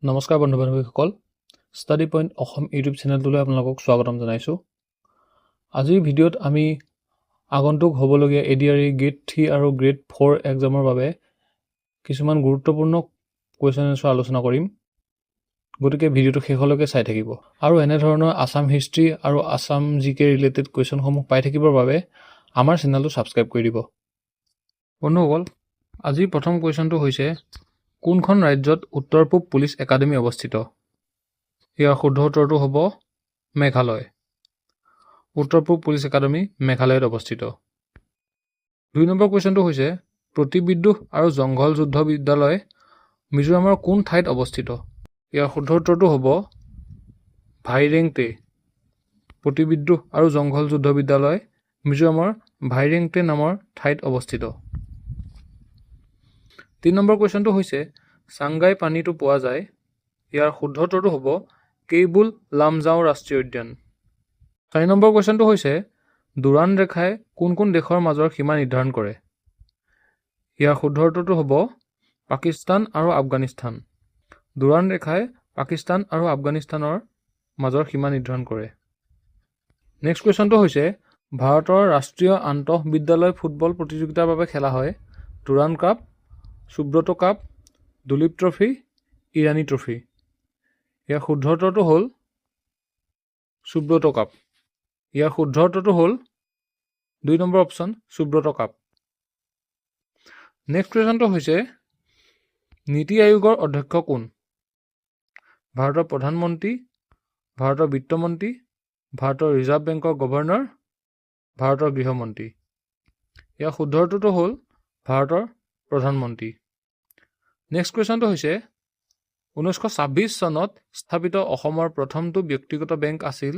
নমস্কাৰ বন্ধু বান্ধৱীসকল, study point Assam YouTube চেনেলটোলৈ আপোনালোকক স্বাগতম জনাইছোঁ। আজিৰ ভিডিঅ'ত আমি আগন্তুক হ'বলগীয়া ADRE গ্ৰেড 3 আৰু গ্ৰেড 4 এক্সামৰ বাবে কিছুমান গুৰুত্বপূৰ্ণ কুৱেশ্যন এনচাৰ আলোচনা কৰিম। গতিকে ভিডিঅ'টো শেষলৈকে চাই থাকিব। আৰু এনেধৰণৰ আছাম হিষ্ট্ৰী আৰু আছাম জিকে ৰিলেটেড কুৱেশ্যনসমূহ পাই থাকিবৰ বাবে আমাৰ চেনেলটো ছাবস্ক্ৰাইব কৰি দিব। বন্ধুসকল, আজিৰ প্ৰথম কুৱেশ্যনটো হৈছে, কোনখন ৰাজ্যত উত্তৰ পূব পুলিচ একাডেমী অৱস্থিত? ইয়াৰ শুদ্ধ উত্তৰটো হ'ব মেঘালয়। উত্তৰ পূব পুলিচ একাডেমী মেঘালয়ত অৱস্থিত। 2 নম্বৰ কুৱেশ্যনটো হৈছে, প্ৰতিবিদ্ৰোহ আৰু জংঘল যুদ্ধ বিদ্যালয় মিজোৰামৰ কোন ঠাইত অৱস্থিত? ইয়াৰ শুদ্ধ উত্তৰটো হ'ব ভাইৰেংটে। প্ৰতিবিদ্ৰোহ আৰু জংঘল যুদ্ধ বিদ্যালয় মিজোৰামৰ ভাইৰেংটে নামৰ ঠাইত অৱস্থিত। 3 নম্বৰ কুৱেশ্যনটো হৈছে, চাংগাই পানীটো পোৱা যায়। ইয়াৰ শুদ্ধ উত্তৰটো হ'ব কেইবুল লামজাও ৰাষ্ট্ৰীয় উদ্যান। 4 নম্বৰ কুৱেশ্যনটো হৈছে, ডুৰাণ্ড ৰেখাই কোন কোন দেশৰ মাজৰ সীমা নিৰ্ধাৰণ কৰে? ইয়াৰ শুদ্ধ উত্তৰটো হ'ব পাকিস্তান আৰু আফগানিস্তান। ডুৰাণ্ড ৰেখাই পাকিস্তান আৰু আফগানিস্তানৰ মাজৰ সীমা নিৰ্ধাৰণ কৰে। নেক্সট কুৱেশ্যনটো হৈছে, ভাৰতৰ ৰাষ্ট্ৰীয় আন্তঃ বিদ্যালয় ফুটবল প্ৰতিযোগিতাৰ বাবে খেলা হয় Durand cup, Subroto cup, Duleep trophy, Irani trophy. ইয়াৰ শুদ্ধ উত্তৰটো হ'ল সুব্ৰত কাপ। ইয়াৰ শুদ্ধ উত্তৰটো হ'ল 2 নম্বৰ অপশ্যন সুব্ৰত কাপ। নেক্সট কুৱেশ্যনটো হৈছে, নীতি আয়োগৰ অধ্যক্ষ কোন? ভাৰতৰ প্ৰধানমন্ত্ৰী, ভাৰতৰ বিত্তমন্ত্ৰী, ভাৰতৰ ৰিজাৰ্ভ বেংকৰ গভৰ্ণৰ, ভাৰতৰ গৃহমন্ত্ৰী। ইয়াৰ শুদ্ধ উত্তৰটো হ'ল ভাৰতৰ প্ৰধানমন্ত্ৰী। নেক্সট কুৱেশ্যনটো হৈছে, 1926 চনত স্থাপিত অসমৰ প্ৰথমটো ব্যক্তিগত বেংক আছিল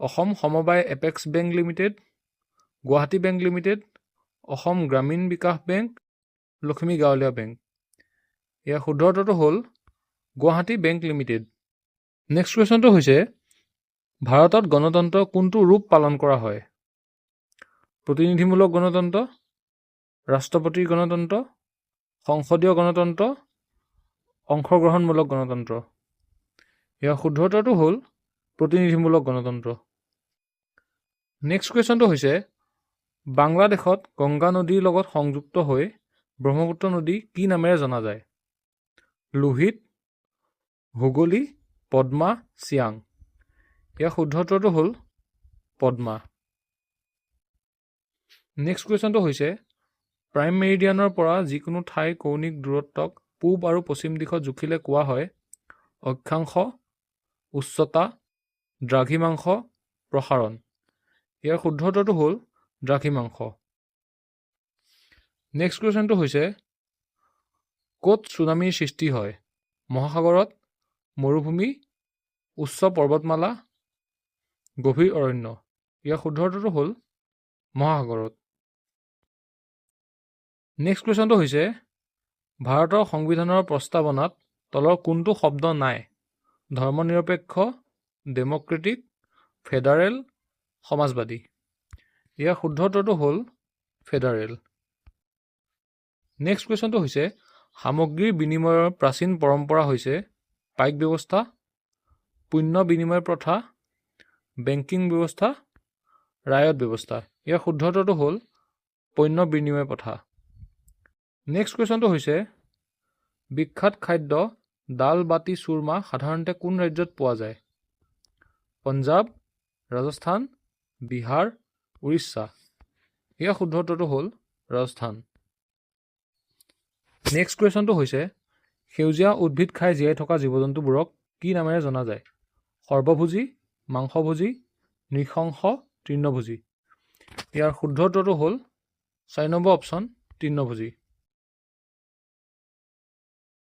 অসম সমবায় apex bank limited, Guwahati bank limited, Assam Gramin Vikash bank, Lakshmi গাঁৱলীয়া বেংক। ইয়াৰ শুদ্ধ উত্তৰটো হ'ল গুৱাহাটী বেংক লিমিটেড। নেক্সট কুৱেশ্যনটো হৈছে, ভাৰতত গণতন্ত্ৰ কোনটো ৰূপ পালন কৰা হয়? প্ৰতিনিধিমূলক গণতন্ত্ৰ, ৰাষ্ট্ৰপতিৰ গণতন্ত্ৰ, সংসদীয় গণতন্ত্ৰ, অংশগ্ৰহণমূলক গণতন্ত্ৰ। ইয়াৰ শুদ্ধ উত্তৰটো হ'ল প্ৰতিনিধিমূলক গণতন্ত্ৰ। নেক্সট কুৱেশ্যনটো হৈছে, বাংলাদেশত গংগা নদীৰ লগত সংযুক্ত হৈ ব্ৰহ্মপুত্ৰ নদী কি নামেৰে জনা যায়? লোহিত, হুগলী, পদ্মা, চিয়াং। ইয়াৰ শুদ্ধ উত্তৰটো হ'ল পদ্মা। নেক্সট কুৱেশ্যনটো হৈছে, প্ৰাইম মেৰিডিয়ানৰ পৰা যিকোনো ঠাইৰ কৌণিক দূৰত্বক পূব আৰু পশ্চিম দিশত জুখিলে কোৱা হয় অক্ষাংশ, উচ্চতা, দ্ৰাঘিমাংশ, প্ৰসাৰণ। ইয়াৰ শুদ্ধ উত্তৰটো হ'ল দ্ৰাঘিমাংশ। নেক্সট কুৱেশ্যনটো হৈছে, ক'ত চুনামিৰ সৃষ্টি হয়? মহাসাগৰত, মৰুভূমি, উচ্চ পৰ্বতমালা, গভীৰ অৰণ্য। ইয়াৰ শুদ্ধ উত্তৰটো হ'ল মহাসাগৰত। নেক্সট কুৱেশ্যনটো হৈছে, ভাৰতৰ সংবিধানৰ প্ৰস্তাৱনাত তলৰ কোনটো শব্দ নাই? ধৰ্মনিৰপেক্ষ, ডেম'ক্ৰেটিক, ফেডাৰেল, সমাজবাদী। ইয়াৰ শুদ্ধ উত্তৰটো হ'ল ফেডাৰেল। নেক্সট কুৱেশ্যনটো হৈছে, সামগ্ৰীৰ বিনিময়ৰ প্ৰাচীন পৰম্পৰা হৈছে পাইক ব্যৱস্থা, পুণ্য বিনিময় প্ৰথা, বেংকিং ব্যৱস্থা, ৰায়ত ব্যৱস্থা। ইয়াৰ শুদ্ধ উত্তৰটো হ'ল পণ্য বিনিময় প্ৰথা। নেক্সট কুৱেশ্যনটো হৈছে, বিখ্যাত খাদ্য দাল বাটি চুৰমা সাধাৰণতে কোন ৰাজ্যত পোৱা যায়? পঞ্জাৱ, ৰাজস্থান, বিহাৰ, উৰিষ্যা। ইয়াৰ শুদ্ধ উত্তৰটো হ'ল ৰাজস্থান। নেক্সট কুৱেশ্যনটো হৈছে, সেউজীয়া উদ্ভিদ খাই জীয়াই থকা জীৱ জন্তুবোৰক কি নামেৰে জনা যায়? সৰ্বভোজী, মাংসভোজী, নৃশংস, তৃণভোজী। ইয়াৰ শুদ্ধ উত্তৰটো হ'ল 4 নম্বৰ অপশ্যন তৃণভোজী।